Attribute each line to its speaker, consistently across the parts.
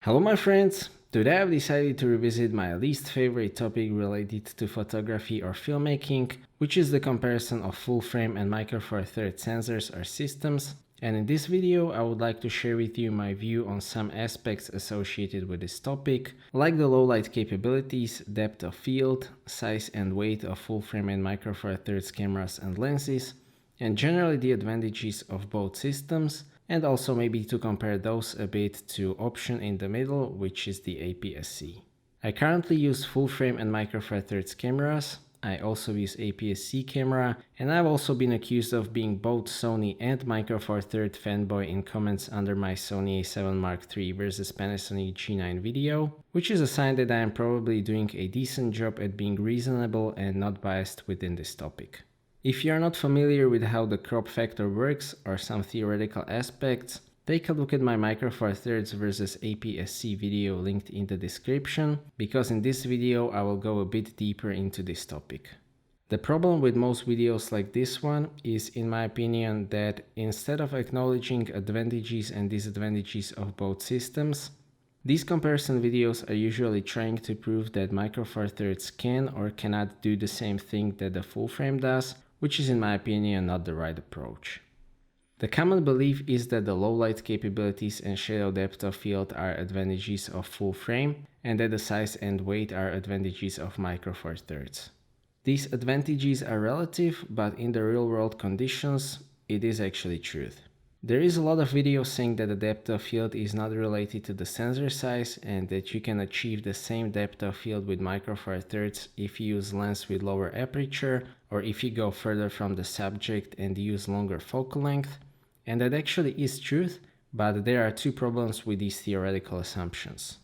Speaker 1: Hello my friends! Today I've decided to revisit my least favorite topic related to photography or filmmaking, which is the comparison of full frame and micro four thirds sensors or systems. And in this video I would like to share with you my view on some aspects associated with this topic, like the low light capabilities, depth of field, size and weight of full frame and micro four thirds cameras and lenses, and generally the advantages of both systems, and also maybe to compare those a bit to option in the middle, which is the APS-C. I currently use full frame and micro four thirds cameras. I also use APS-C camera, and I've also been accused of being both Sony and micro four thirds fanboy in comments under my Sony A7III versus Panasonic G9 video, which is a sign that I am probably doing a decent job at being reasonable and not biased within this topic. If you are not familiar with how the crop factor works or some theoretical aspects, take a look at my micro four thirds versus APS-C video linked in the description, because in this video I will go a bit deeper into this topic. The problem with most videos like this one is, in my opinion, that instead of acknowledging advantages and disadvantages of both systems, these comparison videos are usually trying to prove that micro four thirds can or cannot do the same thing that the full frame does, which is in my opinion not the right approach. The common belief is that the low light capabilities and shadow depth of field are advantages of full frame, and that the size and weight are advantages of micro four thirds. These advantages are relative, but in the real world conditions, it is actually truth. There is a lot of videos saying that the depth of field is not related to the sensor size and that you can achieve the same depth of field with micro four thirds if you use lens with lower aperture or if you go further from the subject and use longer focal length. And that actually is truth, but there are two problems with these theoretical assumptions.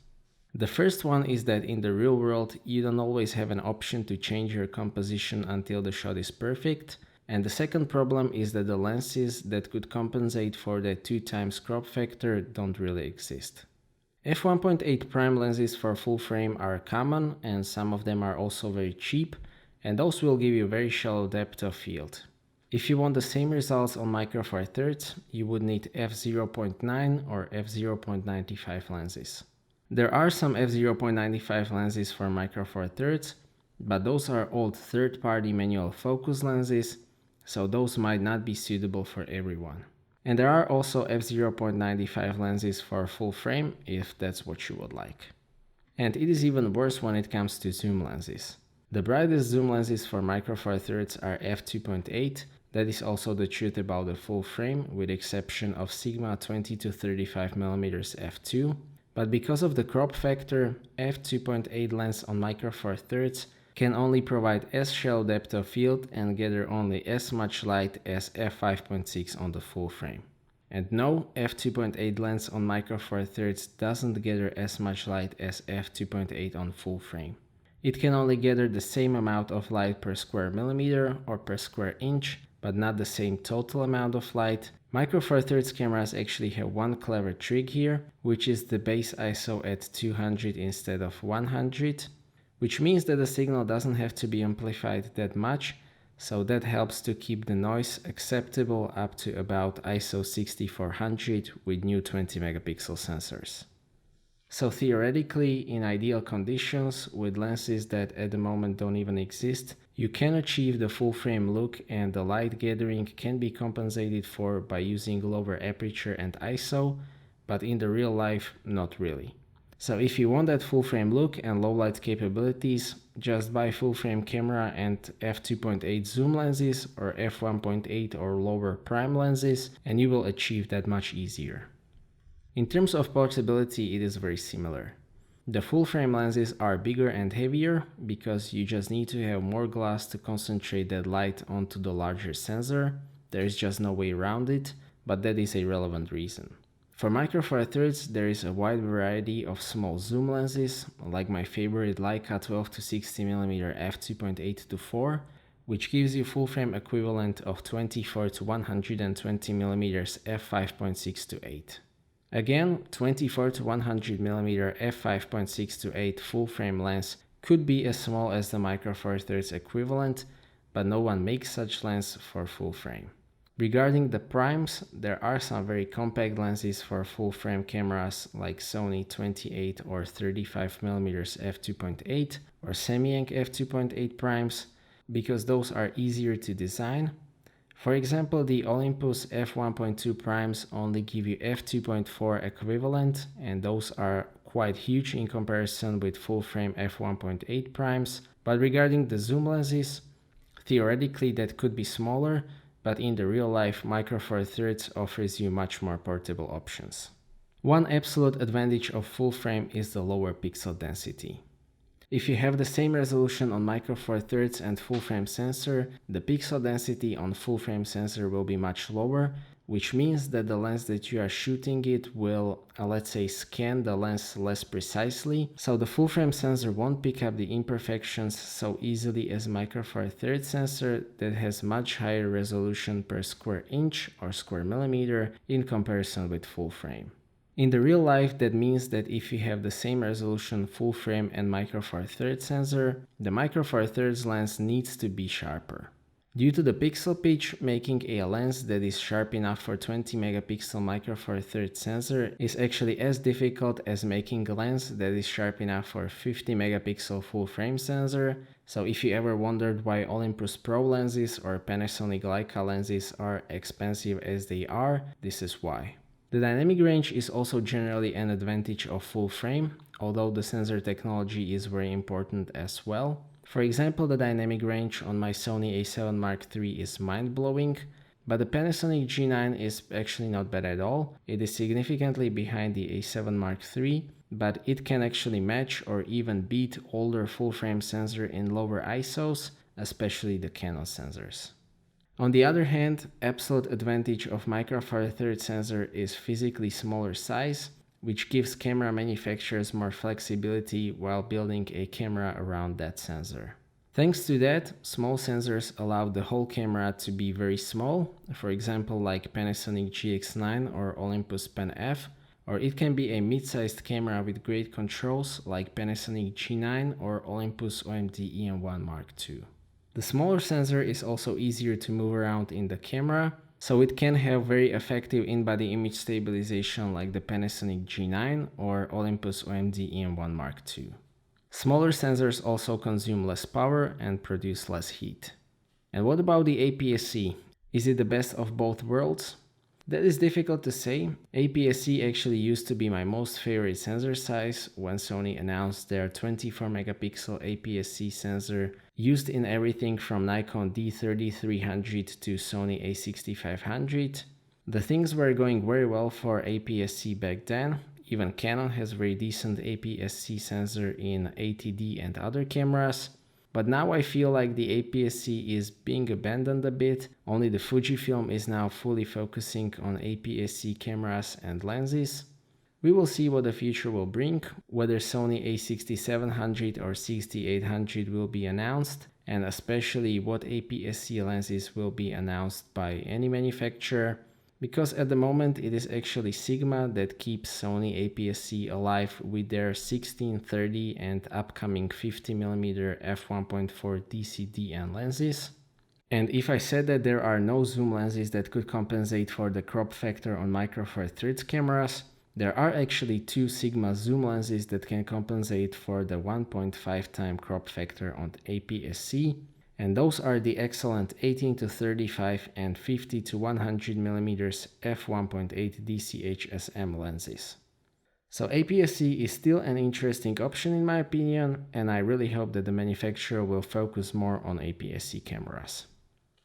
Speaker 1: The first one is that in the real world you don't always have an option to change your composition until the shot is perfect. And the second problem is that the lenses that could compensate for that 2x crop factor don't really exist. f1.8 prime lenses for full frame are common, and some of them are also very cheap, and those will give you very shallow depth of field. If you want the same results on micro four thirds, you would need f0.9 or f0.95 lenses. There are some f0.95 lenses for micro four thirds, but those are old third-party manual focus lenses, so those might not be suitable for everyone. And there are also f0.95 lenses for full frame if that's what you would like. And it is even worse when it comes to zoom lenses. The brightest zoom lenses for micro four thirds are f2.8. That is also the truth about the full frame, with exception of Sigma 20 to 35mm f2. But because of the crop factor, f2.8 lens on micro four thirds can only provide as shallow depth of field and gather only as much light as f5.6 on the full frame. And no, f2.8 lens on micro four thirds doesn't gather as much light as f2.8 on full frame. It can only gather the same amount of light per square millimeter or per square inch, but not the same total amount of light. Micro four thirds cameras actually have one clever trick here, which is the base ISO at 200 instead of 100. Which means that the signal doesn't have to be amplified that much, so that helps to keep the noise acceptable up to about ISO 6400 with new 20 megapixel sensors. So theoretically, in ideal conditions, with lenses that at the moment don't even exist, you can achieve the full frame look, and the light gathering can be compensated for by using lower aperture and ISO, but in the real life, not really. So if you want that full frame look and low light capabilities, just buy full frame camera and f2.8 zoom lenses or f1.8 or lower prime lenses, and you will achieve that much easier. In terms of portability, it is very similar. The full frame lenses are bigger and heavier because you just need to have more glass to concentrate that light onto the larger sensor. There is just no way around it, but that is a relevant reason. For micro four thirds, there is a wide variety of small zoom lenses, like my favorite Leica 12 to 60mm f2.8 to 4, which gives you full frame equivalent of 24 to 120mm f5.6 to 8. Again, 24 to 100mm f5.6 to 8 full frame lens could be as small as the micro four thirds equivalent, but no one makes such lens for full frame. Regarding the primes, there are some very compact lenses for full-frame cameras like Sony 28 or 35mm f2.8 or Samyang f2.8 primes, because those are easier to design. For example, the Olympus f1.2 primes only give you f2.4 equivalent, and those are quite huge in comparison with full-frame f1.8 primes. But regarding the zoom lenses, theoretically that could be smaller, but in the real life, Micro Four Thirds offers you much more portable options. One absolute advantage of full frame is the lower pixel density. If you have the same resolution on Micro Four Thirds and full frame sensor, the pixel density on full frame sensor will be much lower, which means that the lens that you are shooting it will, let's say, scan the lens less precisely, so the full frame sensor won't pick up the imperfections so easily as Micro Four Thirds sensor that has much higher resolution per square inch or square millimeter in comparison with full frame. In the real life, that means that if you have the same resolution full frame and Micro Four Thirds sensor, the Micro Four Thirds lens needs to be sharper. Due to the pixel pitch, making a lens that is sharp enough for 20 megapixel Micro Four Thirds sensor is actually as difficult as making a lens that is sharp enough for 50 megapixel full frame sensor. So if you ever wondered why Olympus Pro lenses or Panasonic Leica lenses are expensive as they are, this is why. The dynamic range is also generally an advantage of full frame, although the sensor technology is very important as well. For example, the dynamic range on my Sony A7 Mark III is mind-blowing, but the Panasonic G9 is actually not bad at all. It is significantly behind the A7 Mark III, but it can actually match or even beat older full-frame sensor in lower ISOs, especially the Canon sensors. On the other hand, absolute advantage of Micro Four Thirds sensor is physically smaller size, which gives camera manufacturers more flexibility while building a camera around that sensor. Thanks to that, small sensors allow the whole camera to be very small, for example like Panasonic GX9 or Olympus Pen F, or it can be a mid-sized camera with great controls like Panasonic G9 or Olympus OMD EM1 Mark II. The smaller sensor is also easier to move around in the camera, so it can have very effective in-body image stabilization like the Panasonic G9 or Olympus OMD EM1 Mark II. Smaller sensors also consume less power and produce less heat. And what about the APS-C? Is it the best of both worlds? That is difficult to say. APS-C actually used to be my most favorite sensor size when Sony announced their 24 megapixel APS-C sensor used in everything from Nikon D3300 to Sony A6500. The things were going very well for APS-C back then. Even Canon has very decent APS-C sensor in ATD and other cameras. But now I feel like the APS-C is being abandoned a bit. Only the Fujifilm is now fully focusing on APS-C cameras and lenses. We will see what the future will bring, whether Sony A6700 or 6800 will be announced, and especially what APS-C lenses will be announced by any manufacturer, because at the moment it is actually Sigma that keeps Sony APS-C alive with their 1630 and upcoming 50mm f1.4 DCDN lenses. And if I said that there are no zoom lenses that could compensate for the crop factor on Micro Four Thirds cameras, there are actually two Sigma zoom lenses that can compensate for the 1.5 time crop factor on APS-C, and those are the excellent 18-35 and 50-100mm f1.8 DCH-SM lenses. So APS-C is still an interesting option in my opinion, and I really hope that the manufacturer will focus more on APS-C cameras.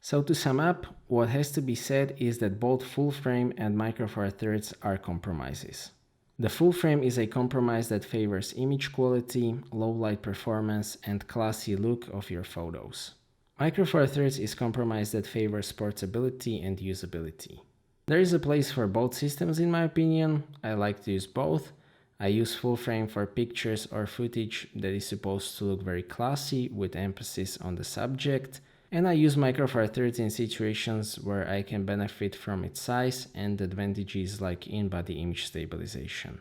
Speaker 1: So to sum up, what has to be said is that both full frame and Micro Four Thirds are compromises. The full frame is a compromise that favors image quality, low light performance, and classy look of your photos. Micro Four Thirds is compromise that favors portability and usability. There is a place for both systems in my opinion. I like to use both. I use full frame for pictures or footage that is supposed to look very classy with emphasis on the subject, and I use Micro Four Thirds in situations where I can benefit from its size and advantages like in-body image stabilization.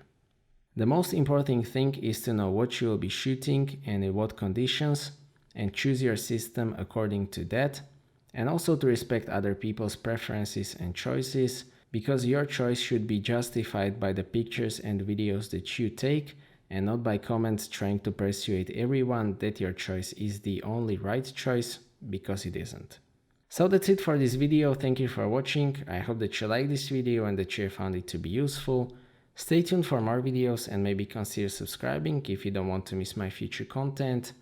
Speaker 1: The most important thing is to know what you will be shooting and in what conditions, and choose your system according to that. and also to respect other people's preferences and choices, because your choice should be justified by the pictures and videos that you take and not by comments trying to persuade everyone that your choice is the only right choice, because it isn't. So that's it for this video. Thank you for watching. I hope that you liked this video and that you found it to be useful. Stay tuned for more videos and maybe consider subscribing if you don't want to miss my future content.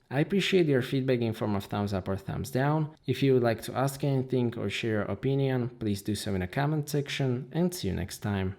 Speaker 1: I appreciate your feedback in form of thumbs up or thumbs down. If you would like to ask anything or share your opinion, please do so in the comment section, and see you next time.